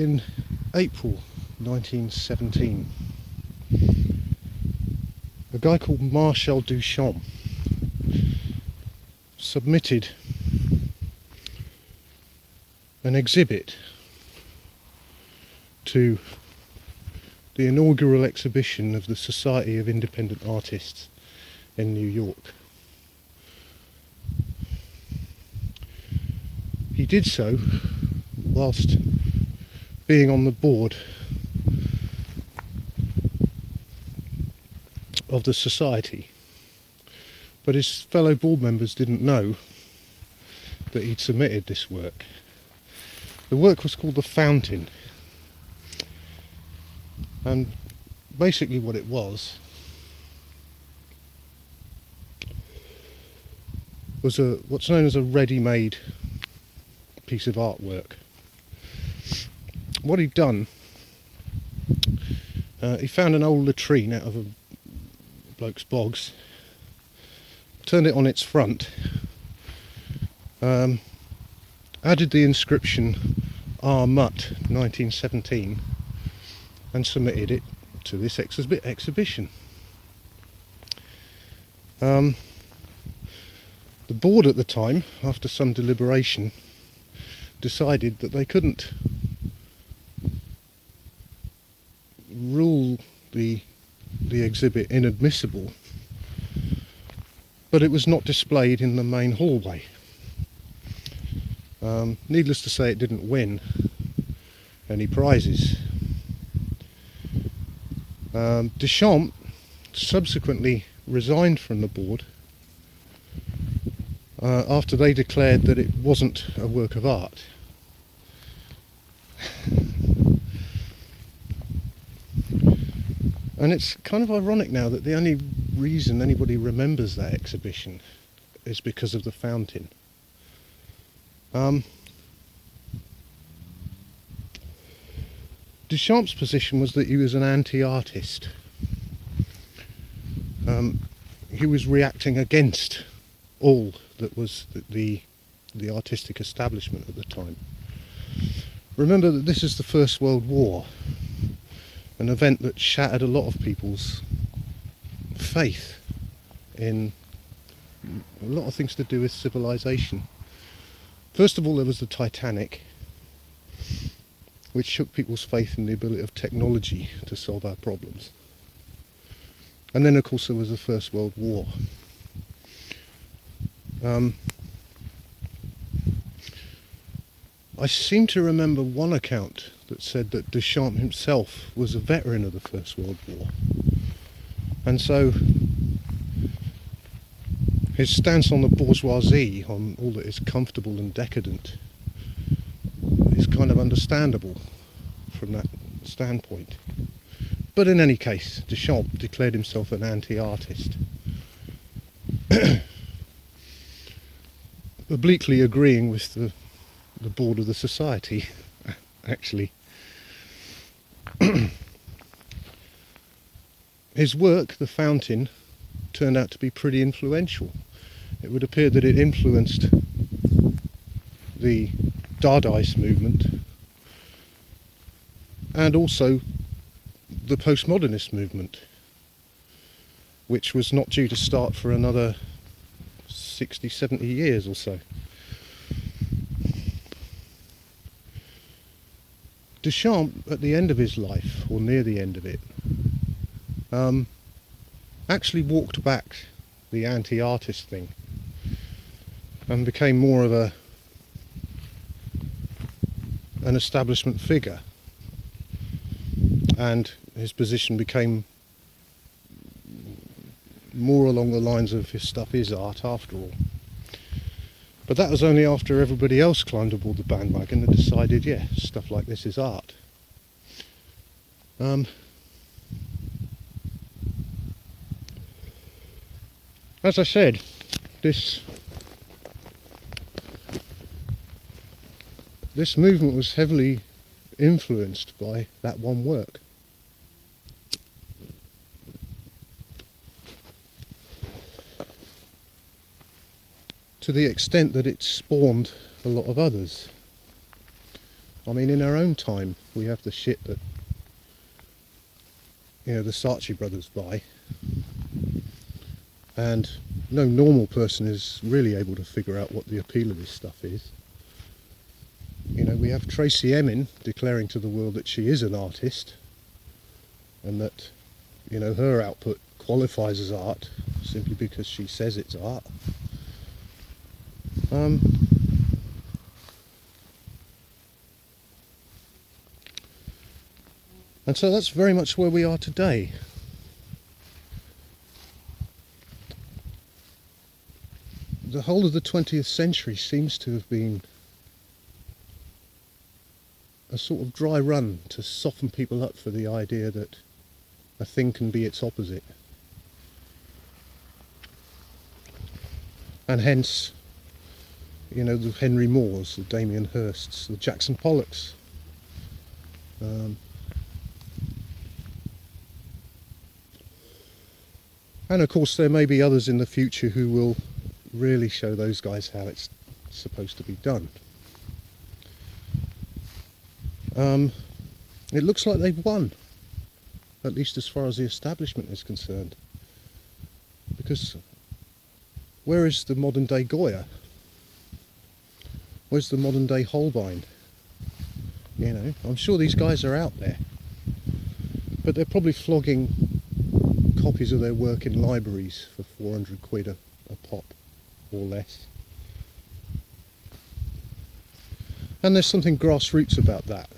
in April 1917. A guy called Marcel Duchamp submitted an exhibit to the inaugural exhibition of the Society of Independent Artists in New York. He did so whilst being on the board of the society, but his fellow board members didn't know that he'd submitted this work. The work was called The Fountain, and basically what it was what's known as a ready-made piece of artwork. What he'd done, he found an old latrine out of a bloke's bogs, turned it on its front, added the inscription R. Mutt 1917 and submitted it to this exhibition. The board at the time, after some deliberation, decided that they couldn't rule the exhibit inadmissible, but it was not displayed in the main hallway. Needless to say, it didn't win any prizes. Duchamp subsequently resigned from the board after they declared that it wasn't a work of art. And it's kind of ironic now that the only reason anybody remembers that exhibition is because of the fountain. Duchamp's position was that he was an anti-artist. He was reacting against all that was the artistic establishment at the time. Remember that this is the First World War, an event that shattered a lot of people's faith in a lot of things to do with civilization. First of all, there was the Titanic, which shook people's faith in the ability of technology to solve our problems. And then, of course, there was the First World War. I seem to remember one account that said that Duchamp himself was a veteran of the First World War. And so his stance on the bourgeoisie, on all that is comfortable and decadent, is kind of understandable from that standpoint. But in any case, Duchamp declared himself an anti-artist, obliquely agreeing with the board of the society, actually. His work, The Fountain, turned out to be pretty influential. It would appear that it influenced the Dadaist movement and also the postmodernist movement, which was not due to start for another 60, 70 years or so. Duchamp, at the end of his life, or near the end of it, actually walked back the anti-artist thing and became more of an establishment figure, and his position became more along the lines of his stuff is art after all. But that was only after everybody else climbed aboard the bandwagon and decided, yeah, stuff like this is art. As I said, this movement was heavily influenced by that one work. To the extent that it spawned a lot of others. I mean, in our own time, we have the shit that, you know, the Saatchi brothers buy, and no normal person is really able to figure out what the appeal of this stuff is. You know, we have Tracey Emin declaring to the world that she is an artist, and that, you know, her output qualifies as art simply because she says it's art. And so that's very much where we are today. The whole of the 20th century seems to have been a sort of dry run to soften people up for the idea that a thing can be its opposite. And hence, you know, the Henry Moores, the Damien Hirsts, the Jackson Pollocks. And of course there may be others in the future who will really show those guys how it's supposed to be done. It looks like they've won, at least as far as the establishment is concerned. Because where is the modern day Goya? Where's the modern day Holbein? You know, I'm sure these guys are out there, but they're probably flogging copies of their work in libraries for 400 quid a pop or less. And there's something grassroots about that.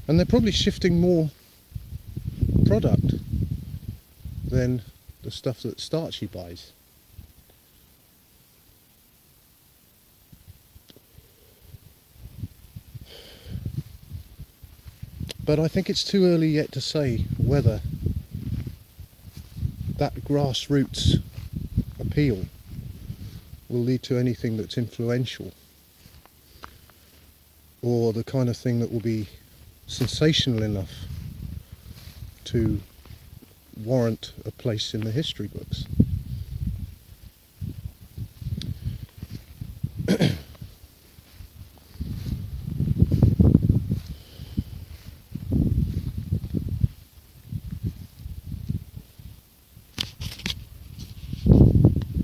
And they're probably shifting more product than the stuff that Saatchi buys. But I think it's too early yet to say whether that grassroots appeal will lead to anything that's influential, or the kind of thing that will be sensational enough to warrant a place in the history books.